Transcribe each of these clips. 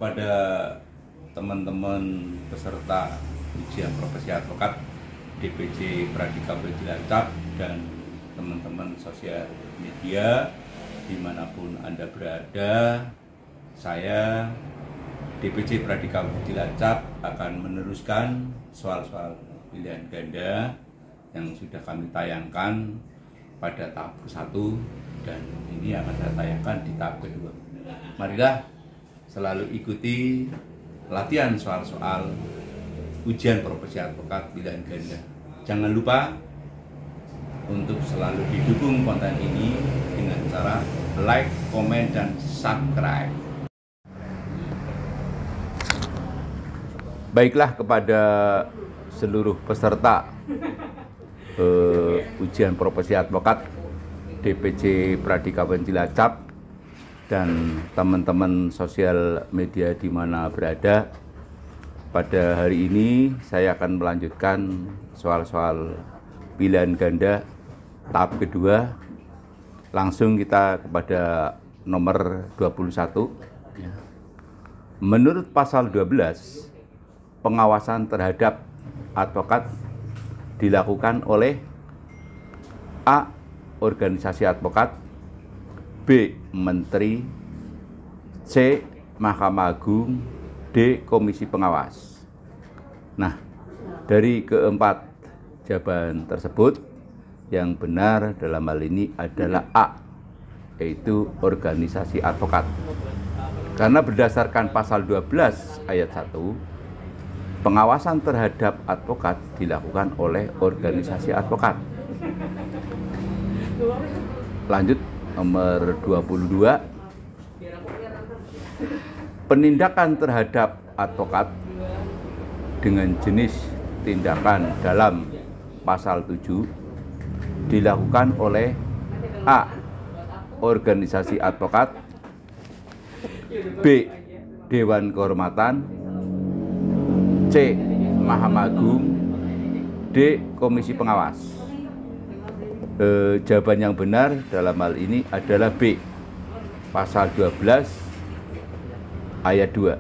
kepada teman-teman peserta ujian profesi advokat DPC Pradika Cilacap dan teman-teman sosial media dimanapun Anda berada. Saya DPC Pradika Cilacap akan meneruskan soal-soal pilihan ganda yang sudah kami tayangkan pada tahap ke-1 dan ini akan saya tayangkan di tahap kedua. Marilah selalu ikuti latihan soal-soal ujian profesi advokat pilihan ganda. Jangan lupa untuk selalu didukung konten ini dengan cara like, komen, dan subscribe. Baiklah, kepada seluruh peserta ujian profesi advokat DPC Pradika Cilacap dan teman-teman sosial media di mana berada, pada hari ini saya akan melanjutkan soal-soal pilihan ganda tahap kedua. Langsung kita kepada nomor 21. Menurut pasal 12, pengawasan terhadap advokat dilakukan oleh A. Organisasi advokat, B. Menteri, C. Mahkamah Agung, D. Komisi Pengawas. Nah, dari keempat jawaban tersebut, yang benar dalam hal ini adalah A, yaitu organisasi advokat. Karena berdasarkan pasal 12 ayat 1, pengawasan terhadap advokat dilakukan oleh organisasi advokat. Lanjut, nomor 22. Penindakan terhadap advokat dengan jenis tindakan dalam pasal 7 dilakukan oleh A. Organisasi advokat, B. Dewan Kehormatan, C. Mahkamah Agung, D. Komisi Pengawas. Jawaban yang benar dalam hal ini adalah B. Pasal 12 ayat 2,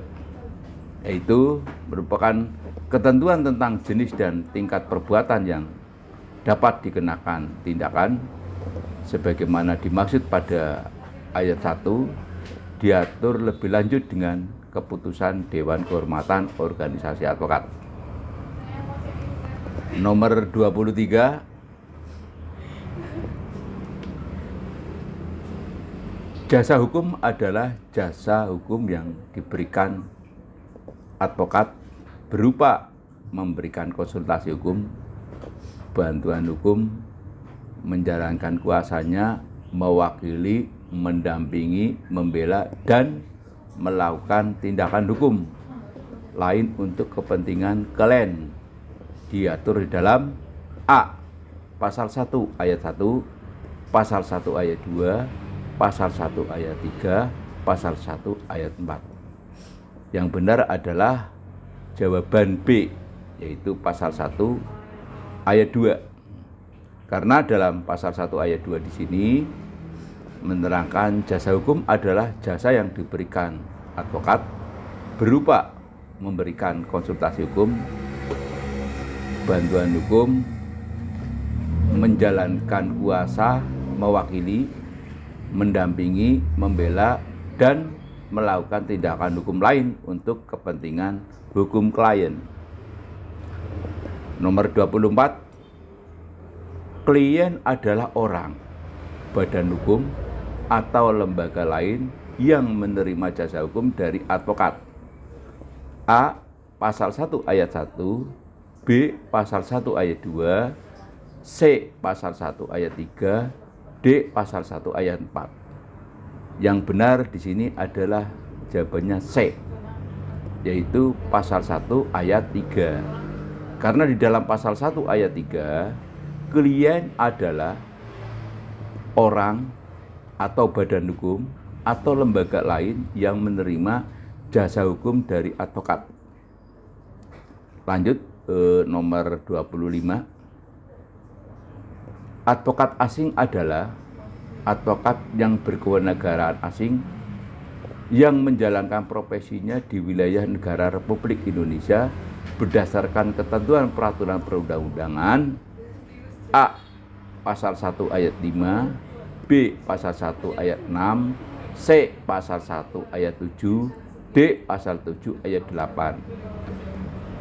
yaitu merupakan ketentuan tentang jenis dan tingkat perbuatan yang dapat dikenakan tindakan sebagaimana dimaksud pada ayat 1, diatur lebih lanjut dengan keputusan Dewan Kehormatan Organisasi Advokat. Nomor 23. Jasa hukum adalah jasa hukum yang diberikan advokat berupa memberikan konsultasi hukum, bantuan hukum, menjalankan kuasanya, mewakili, mendampingi, membela, dan melakukan tindakan hukum lain untuk kepentingan klien, diatur di dalam A. Pasal 1 ayat 1, pasal 1 ayat 2, pasal 1 ayat 3, pasal 1 ayat 4. Yang benar adalah jawaban B, yaitu pasal 1 ayat 2. Karena dalam pasal 1 ayat 2 di sini menerangkan jasa hukum adalah jasa yang diberikan advokat berupa memberikan konsultasi hukum, bantuan hukum, menjalankan kuasa, mewakili, mendampingi, membela, dan melakukan tindakan hukum lain untuk kepentingan hukum klien. Nomor 24. Klien adalah orang, badan hukum, atau lembaga lain yang menerima jasa hukum dari advokat. A. Pasal 1 ayat 1, B. Pasal 1 ayat 2, C. Pasal 1 ayat 3, D. Pasal 1 ayat 4. Yang benar di sini adalah jawabannya C, yaitu pasal 1 ayat 3. Karena di dalam pasal 1 ayat 3, klien adalah orang atau badan hukum atau lembaga lain yang menerima jasa hukum dari advokat. Lanjut, nomor 25. Advokat asing adalah advokat yang berkewarganegaraan asing yang menjalankan profesinya di wilayah negara Republik Indonesia berdasarkan ketentuan peraturan perundang-undangan. A. Pasal 1 ayat 5, B. Pasal 1 ayat 6, C. Pasal 1 ayat 7, D. Pasal 7 ayat 8.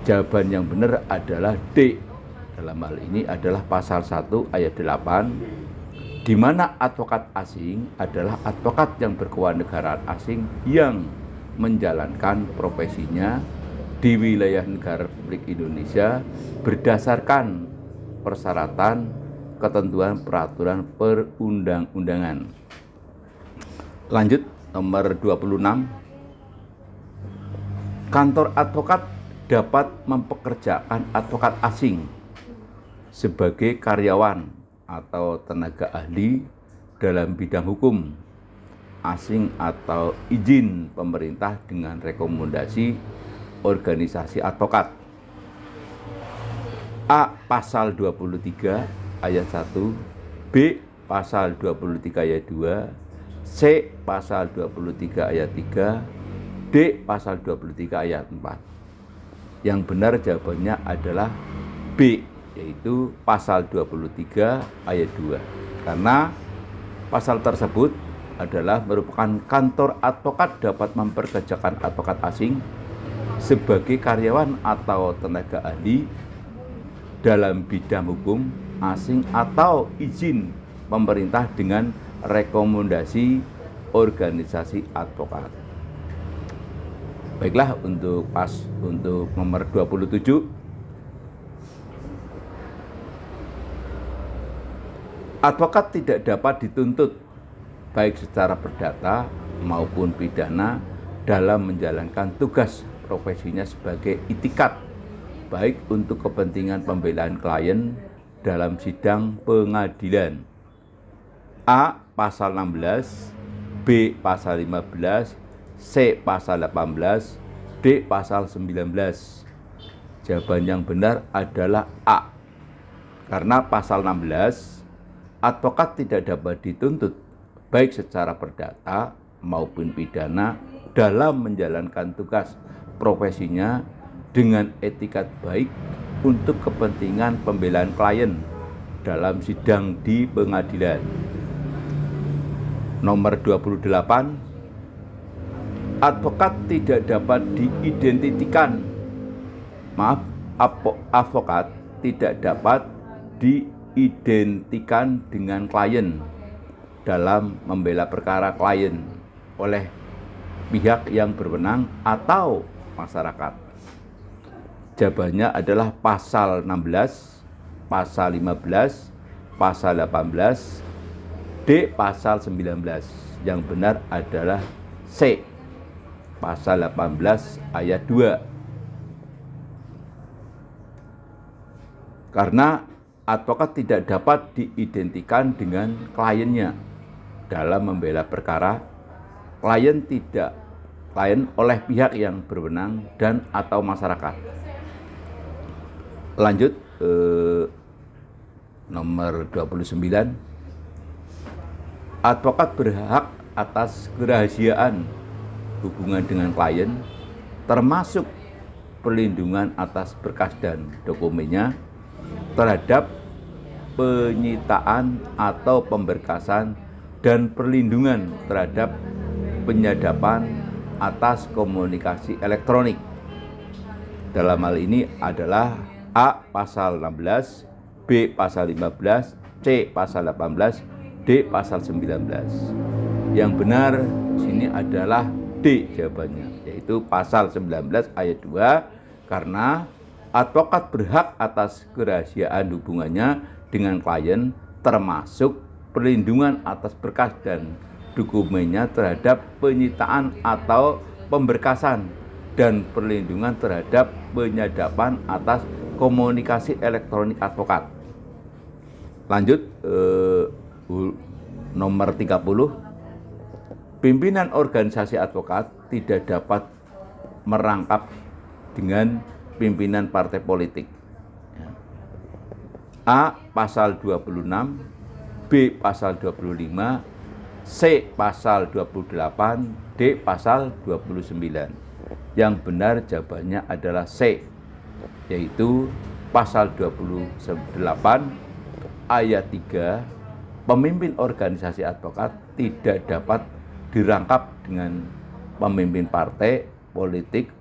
Jawaban yang benar adalah D. Dalam hal ini adalah pasal 1 ayat 8, di mana advokat asing adalah advokat yang berkewarganegaraan asing yang menjalankan profesinya di wilayah negara Republik Indonesia berdasarkan persyaratan ketentuan peraturan perundang-undangan. Lanjut, nomor 26. Kantor advokat dapat mempekerjakan advokat asing sebagai karyawan atau tenaga ahli dalam bidang hukum asing atau izin pemerintah dengan rekomendasi organisasi advokat. A. Pasal 23 ayat 1, B. Pasal 23 ayat 2, C. Pasal 23 ayat 3, D. Pasal 23 ayat 4. Yang benar jawabannya adalah B, yaitu pasal 23 ayat 2. Karena pasal tersebut adalah merupakan kantor advokat dapat mempekerjakan advokat asing sebagai karyawan atau tenaga ahli dalam bidang hukum asing atau izin pemerintah dengan rekomendasi organisasi advokat. Baiklah, untuk nomor 27. Advokat tidak dapat dituntut baik secara perdata maupun pidana dalam menjalankan tugas profesinya sebagai itikat, baik untuk kepentingan pembelaan klien dalam sidang pengadilan. A. Pasal 16, B. Pasal 15, C. Pasal 18, D. Pasal 19. Jawaban yang benar adalah A. Karena pasal 16, advokat tidak dapat dituntut baik secara perdata maupun pidana dalam menjalankan tugas profesinya dengan etikat baik untuk kepentingan pembelaan klien dalam sidang di pengadilan. Nomor 28. Advokat tidak dapat diidentikan. Advokat tidak dapat diidentikan dengan klien dalam membela perkara klien oleh pihak yang berwenang atau masyarakat. Jawabannya adalah pasal 16, pasal 15, pasal 18, D. Pasal 19. Yang benar adalah C. Pasal 18 ayat 2. Karena advokat tidak dapat diidentikan dengan kliennya dalam membela perkara klien oleh pihak yang berwenang dan atau masyarakat. Lanjut, nomor 29. Advokat berhak atas kerahasiaan hubungan dengan klien, termasuk perlindungan atas berkas dan dokumennya terhadap penyitaan atau pemberkasan dan perlindungan terhadap penyadapan atas komunikasi elektronik. Dalam hal ini adalah A. Pasal 16, B. Pasal 15, C. Pasal 18, D. Pasal 19. Yang benar di sini adalah D jawabannya, yaitu pasal 19 ayat 2, karena advokat berhak atas kerahasiaan hubungannya dengan klien, termasuk perlindungan atas berkas dan dokumennya terhadap penyitaan atau pemberkasan dan perlindungan terhadap penyadapan atas komunikasi elektronik advokat. Lanjut, nomor 30. Pimpinan organisasi advokat tidak dapat merangkap dengan pimpinan partai politik. A. Pasal 26, B. Pasal 25, C. Pasal 28, D. Pasal 29. Yang benar jawabannya adalah C, yaitu pasal 28 ayat 3, pemimpin organisasi advokat tidak dapat dirangkap dengan pemimpin partai politik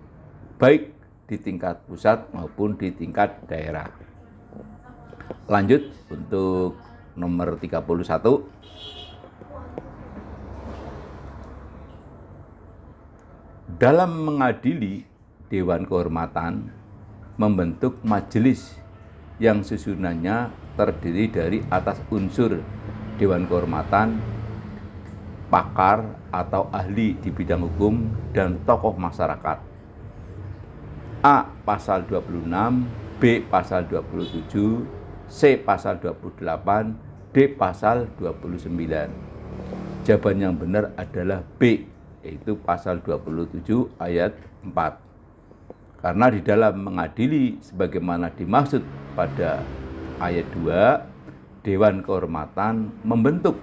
baik di tingkat pusat maupun di tingkat daerah. Lanjut untuk nomor 31. Dalam mengadili, Dewan Kehormatan membentuk majelis yang susunannya terdiri dari atas unsur Dewan Kehormatan, pakar atau ahli di bidang hukum, dan tokoh masyarakat. A. Pasal 26, B. Pasal 27, C. Pasal 28, D. Pasal 29. Jawaban yang benar adalah B, yaitu pasal 27 ayat 4. Karena di dalam mengadili sebagaimana dimaksud pada ayat 2, Dewan Kehormatan membentuk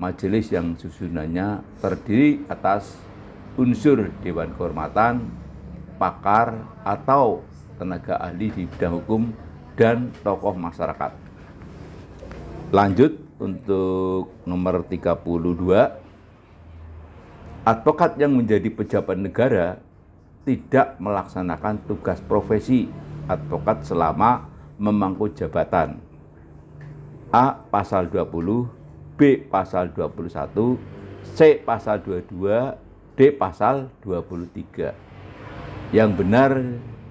majelis yang susunannya terdiri atas unsur Dewan Kehormatan, pakar atau tenaga ahli di bidang hukum, dan tokoh masyarakat. Lanjut untuk nomor 32. Advokat yang menjadi pejabat negara tidak melaksanakan tugas profesi advokat selama memangku jabatan. A. Pasal 20, B. Pasal 21, C. Pasal 22, D. Pasal 23. Yang benar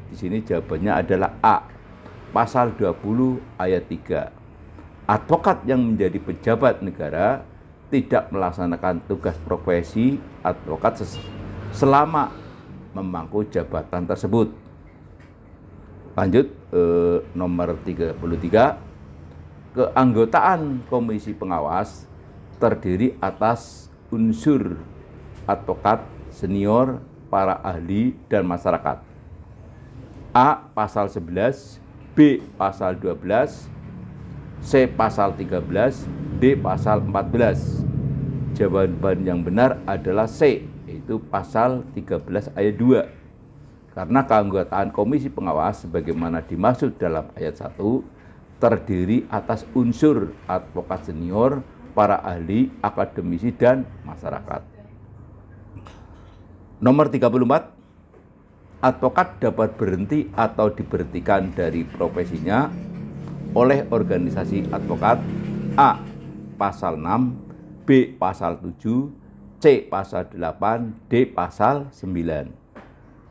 di sini jawabannya adalah A. Pasal 20 ayat 3. Advokat yang menjadi pejabat negara tidak melaksanakan tugas profesi advokat selama memangku jabatan tersebut. Lanjut nomor 33. Keanggotaan komisi pengawas terdiri atas unsur advokat senior, para ahli, dan masyarakat. A. Pasal 11, B. Pasal 12, C. Pasal 13, D. Pasal 14. Jawaban yang benar adalah C, yaitu pasal 13 ayat 2. Karena keanggotaan komisi pengawas sebagaimana dimaksud dalam ayat 1 terdiri atas unsur advokat senior, para ahli, akademisi, dan masyarakat. Nomor 34. Advokat dapat berhenti atau diberhentikan dari profesinya oleh organisasi advokat. A. Pasal 6, B. Pasal 7, C. Pasal 8, D. Pasal 9.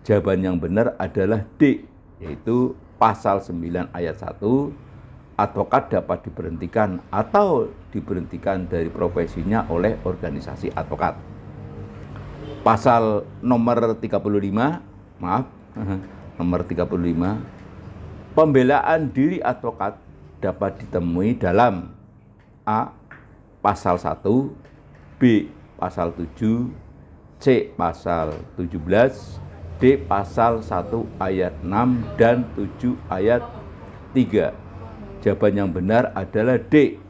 Jawaban yang benar adalah D, yaitu pasal 9 ayat 1. Advokat dapat diberhentikan atau diberhentikan dari profesinya oleh organisasi advokat. Pasal nomor 35, nomor 35, pembelaan diri advokat dapat ditemui dalam A. Pasal 1, B. Pasal 7, C. Pasal 17, D. Pasal 1 ayat 6 dan 7 ayat 3. Jawaban yang benar adalah D,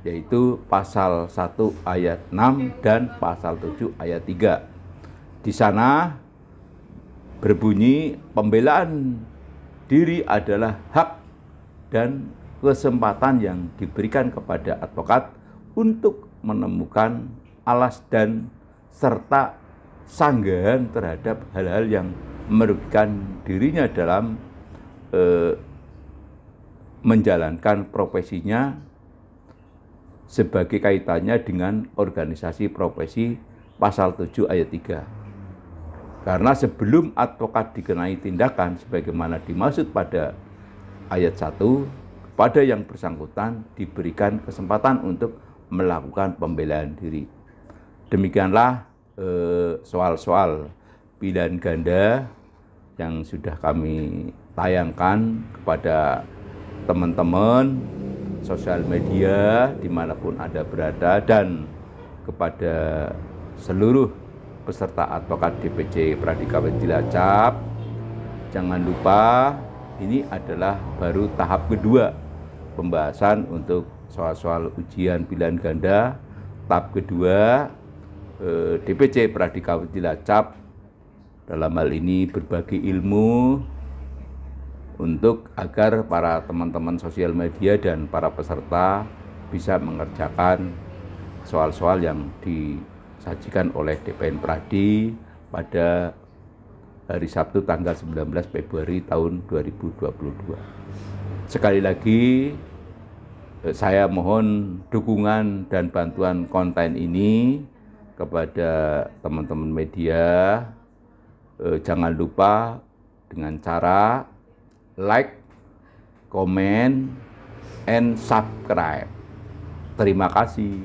yaitu pasal 1 ayat 6 dan pasal 7 ayat 3. Di sana berbunyi pembelaan diri adalah hak dan kesempatan yang diberikan kepada advokat untuk menemukan alas dan serta sanggahan terhadap hal-hal yang merugikan dirinya dalam menjalankan profesinya sebagai kaitannya dengan organisasi profesi pasal 7 ayat 3. Karena sebelum advokat dikenai tindakan sebagaimana dimaksud pada ayat 1, pada yang bersangkutan diberikan kesempatan untuk melakukan pembelaan diri. Demikianlah soal-soal pilihan ganda yang sudah kami tayangkan kepada teman-teman sosial media dimanapun Anda berada, dan kepada seluruh peserta advokat DPC Pradika Cilacap. Jangan lupa ini adalah baru tahap kedua pembahasan untuk soal-soal ujian pilihan ganda tahap kedua, DPC Pradikawan Cilacap dalam hal ini berbagi ilmu untuk agar para teman-teman sosial media dan para peserta bisa mengerjakan soal-soal yang disajikan oleh DPN Pradi pada hari Sabtu tanggal 19 Februari tahun 2022. Sekali lagi, saya mohon dukungan dan bantuan konten ini kepada teman-teman media. Jangan lupa dengan cara like, comment, and subscribe. Terima kasih.